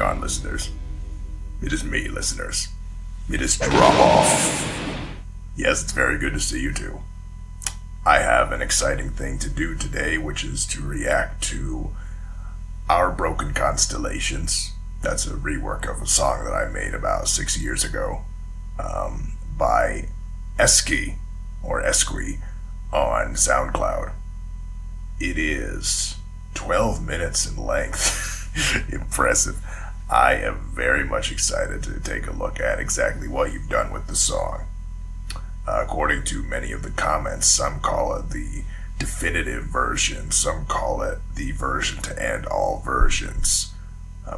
going on, listeners? It is me, listeners. It is Drop Off. Yes, it's very good to see you too. I have an exciting thing to do today, which is to react to our Broken Constellations. That's a rework of a song that I made about 6 years ago by Esquii, or Esquii, on SoundCloud. It is 12 minutes in length. Impressive. I am very much excited to take a look at exactly what you've done with the song. According to many of the comments, some call it the definitive version, some call it the version to end all versions.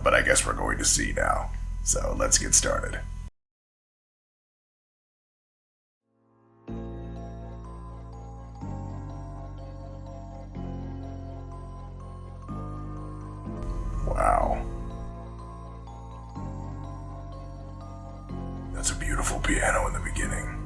But I guess we're going to see now. So let's get started. Wow. That's a beautiful piano in the beginning.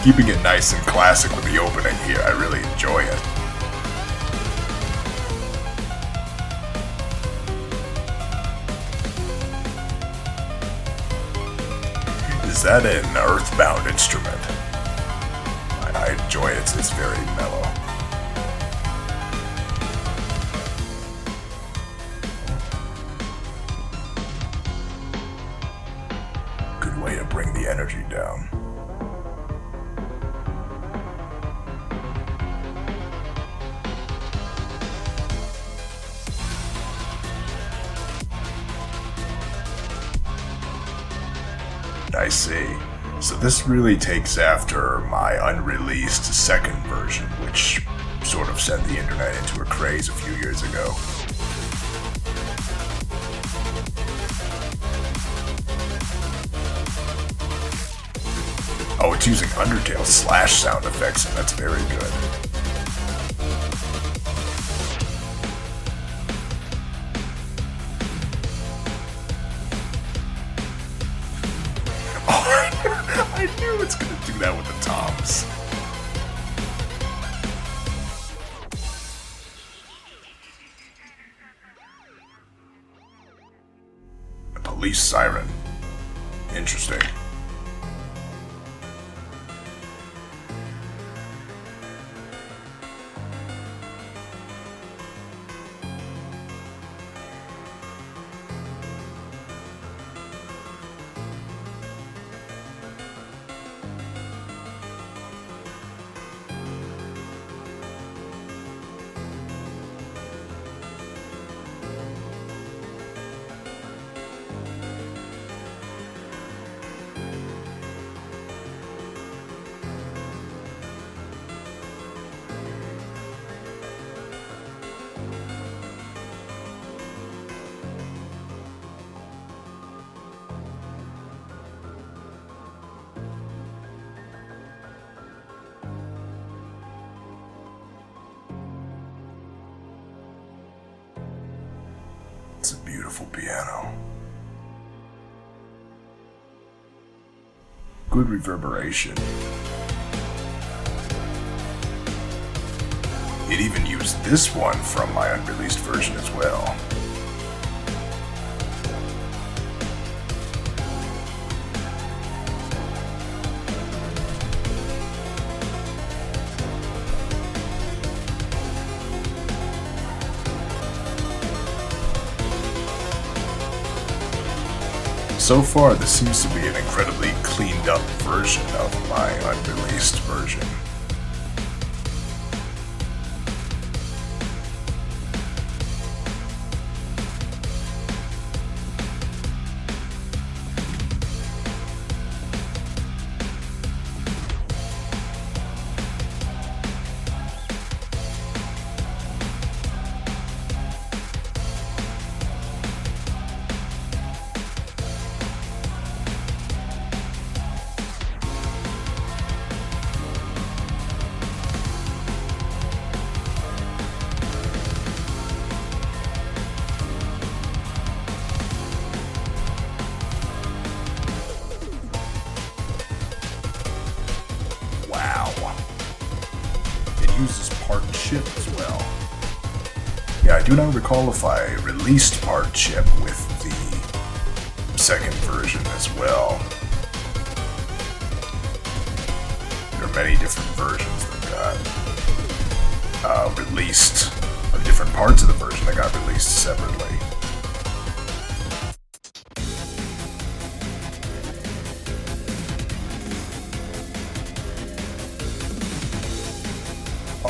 Keeping it nice and classic with the opening here, I really enjoy it. Is that an earthbound instrument? I enjoy it, it's very mellow. Good way to bring the energy down. I see. So this really takes after my unreleased second version, which sort of sent the internet into a craze a few years ago. Oh, it's using Undertale slash sound effects, and that's very good. I knew it's gonna do that with the toms. A police siren. Interesting. It's a beautiful piano. Good reverberation. It even used this one from my unreleased version as well. So far, this seems to be an incredibly cleaned up version of my unreleased version. do not recall if I released part chip with the second version as well. There are many different versions that got released, or different parts of the version that got released separately.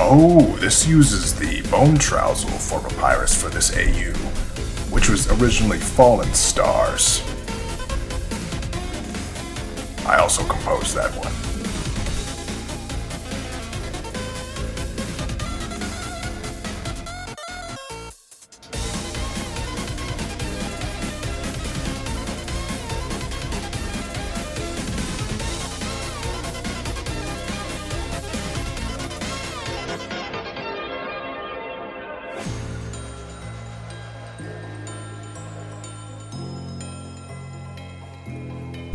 Oh, this uses the bone trousel for papyrus for this AU, which was originally Fallen Stars. I also composed that one.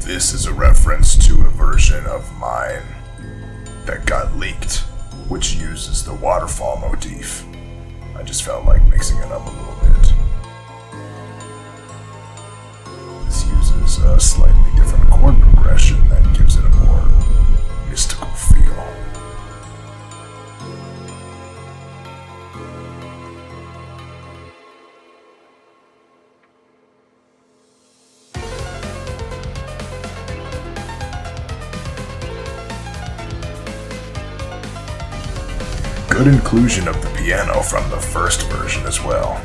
This is a reference to a version of mine that got leaked, which uses the waterfall motif. I just felt like mixing it up a little bit. This uses a slightly different chord progression that gives it a more mystical feel. Good inclusion of the piano from the first version as well.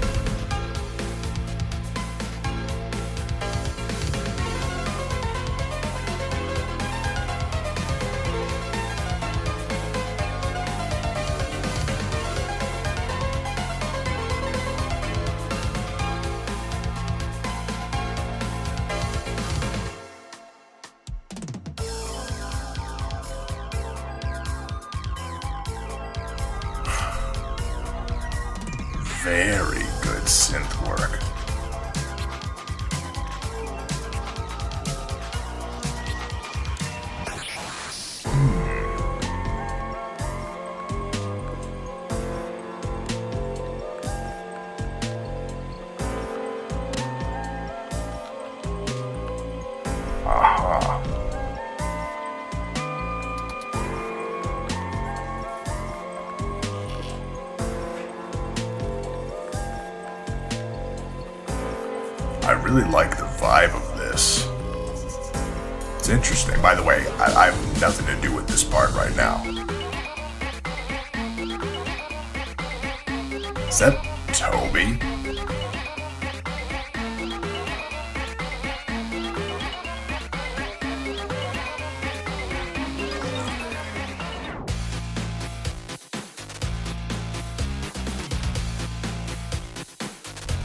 Very good synth work. Aha. I really like the vibe of this. It's interesting. By the way, I have nothing to do with this part right now. Is that Toby?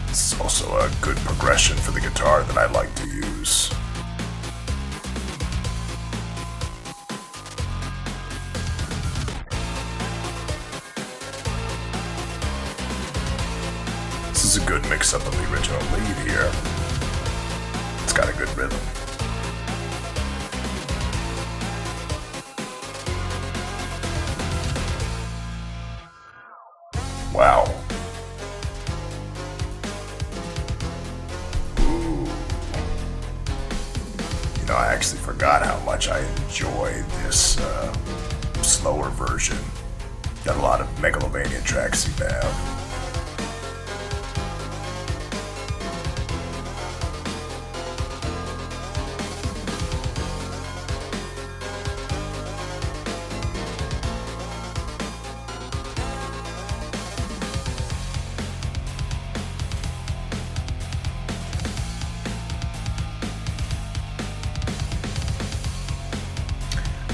It's also a good progression for the guitar that I like to use. This is a good mix-up of the original lead here. It's got a good rhythm. Wow. I actually forgot how much I enjoy this slower version. Got a lot of Megalovania tracks you have.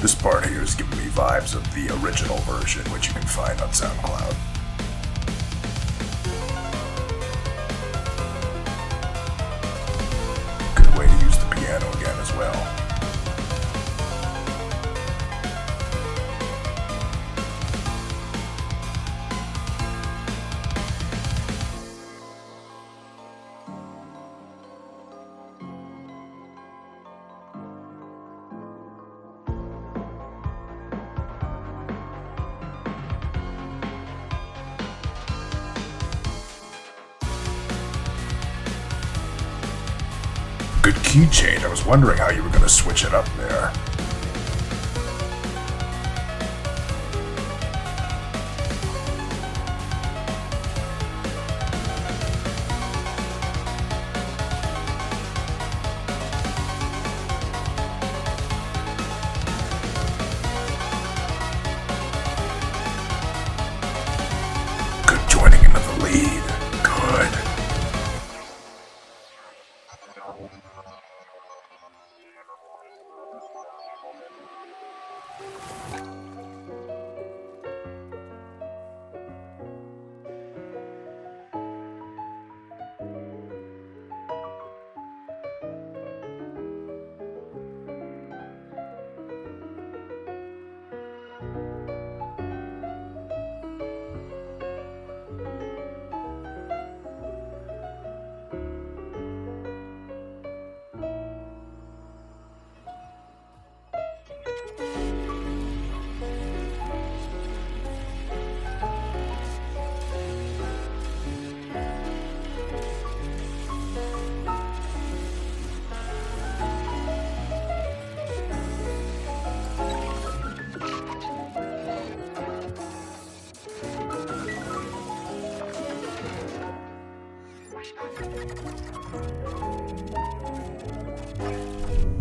This part here is giving me vibes of the original version, which you can find on SoundCloud. Good way to use the piano again as well. good key change. I was wondering how you were going to switch it up there. Good joining into the lead. Good.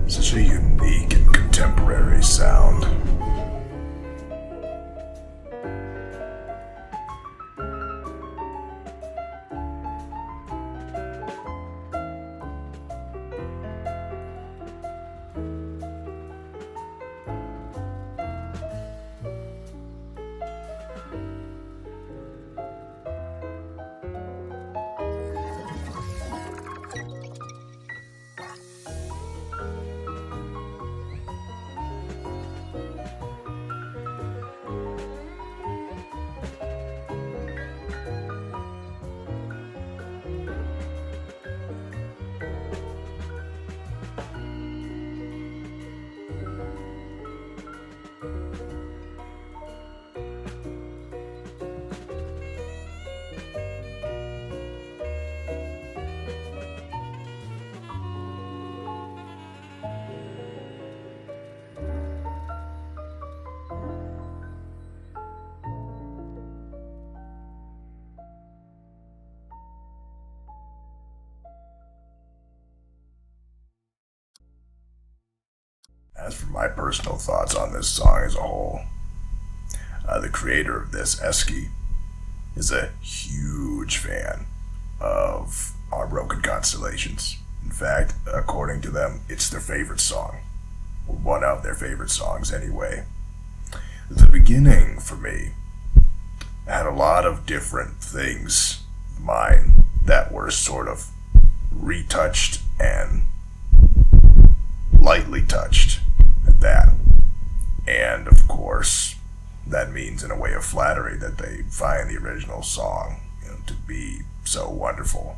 Such a unique and contemporary sound. As for my personal thoughts on this song as a whole, the creator of this, Esquii, is a huge fan of our Broken Constellations. In fact, according to them, it's their favorite song. One of their favorite songs anyway. The beginning, for me, had a lot of different things of mine that were sort of retouched and lightly touched at that. And of course, that means in a way of flattery that they find the original song, to be so wonderful.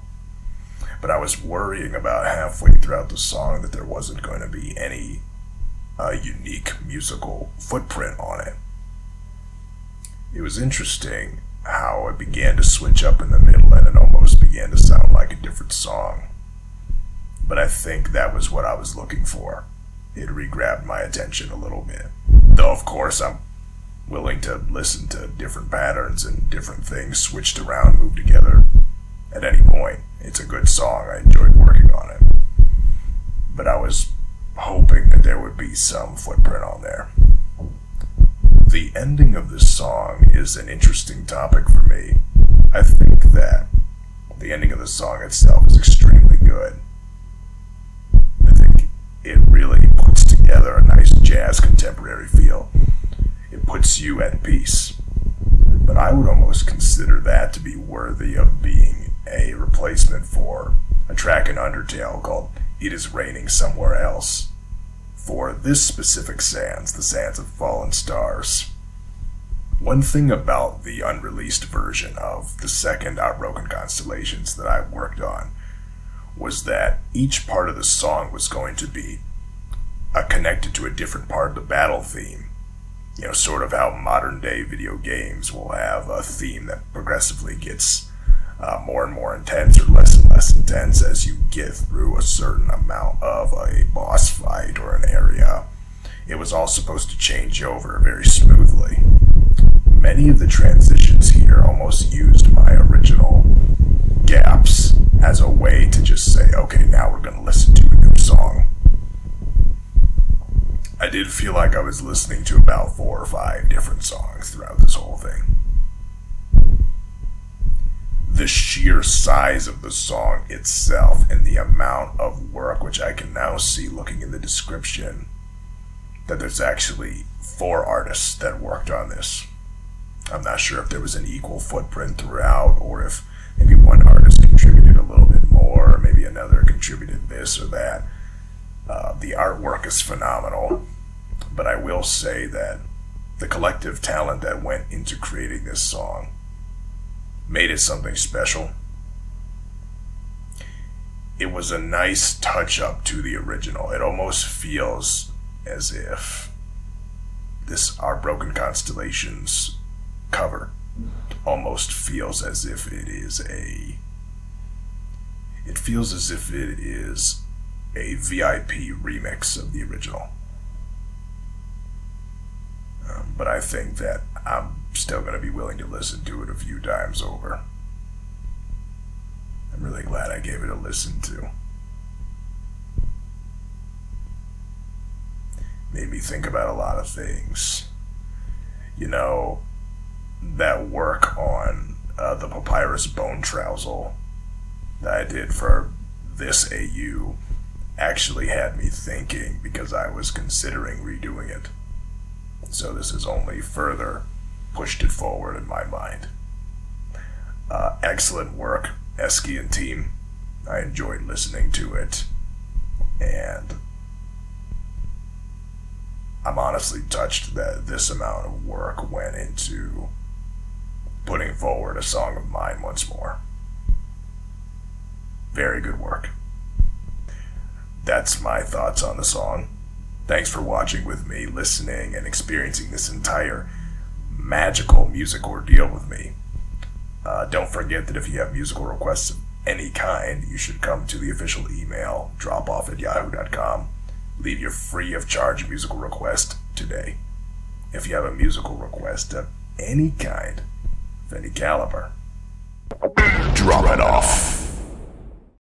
But I was worrying about halfway throughout the song that there wasn't going to be any unique musical footprint on it. It was interesting how it began to switch up in the middle and it almost began to sound like a different song. But I think that was what I was looking for. It re-grabbed my attention a little bit. Though, of course, I'm willing to listen to different patterns and different things switched around, moved together at any point. It's a good song. I enjoyed working on it. But I was hoping that there would be some footprint on there. The ending of this song is an interesting topic for me. I think that the ending of the song itself is extremely good. I think it really puts together a nice jazz contemporary feel. It puts you at peace. But I would almost consider that to be worthy of being a replacement for a track in Undertale called It Is Raining Somewhere Else. For this specific Sans, the Sans of Fallen Stars. One thing about the unreleased version of the second Broken Constellations that I worked on was that each part of the song was going to be connected to a different part of the battle theme. Sort of how modern day video games will have a theme that progressively gets more and more intense or less and less intense as you get through a certain amount of a boss fight or an area. It was all supposed to change over very smoothly. Many of the transitions here almost used my original gaps as a way to just say, okay, now we're going to listen to a new song. I did feel like I was listening to about 4 or 5 different songs throughout this whole thing. The sheer size of the song itself and the amount of work, which I can now see looking in the description, that there's actually 4 artists that worked on this. I'm not sure if there was an equal footprint throughout, or if maybe one artist contributed a little bit more, or maybe another contributed this or that. The artwork is phenomenal, but I will say that the collective talent that went into creating this song made it something special. It was a nice touch-up to the original. It almost feels as if our Broken Constellations cover almost feels as if it is a VIP remix of the original. But I think that I'm still going to be willing to listen to it a few times over. I'm really glad I gave it a listen to. Made me think about a lot of things. You know, that work on the Papyrus Bone Trousel that I did for this AU actually had me thinking, because I was considering redoing it. So this has only further pushed it forward in my mind. Excellent work, Esquii and team. I enjoyed listening to it, and I'm honestly touched that this amount of work went into putting forward a song of mine once more. Very good work. That's my thoughts on the song. Thanks for watching with me, listening, and experiencing this entire magical music ordeal with me. Don't forget that if you have musical requests of any kind, you should come to the official email, dropoff@yahoo.com. Leave your free of charge musical request today. If you have a musical request of any kind, of any caliber, drop it off.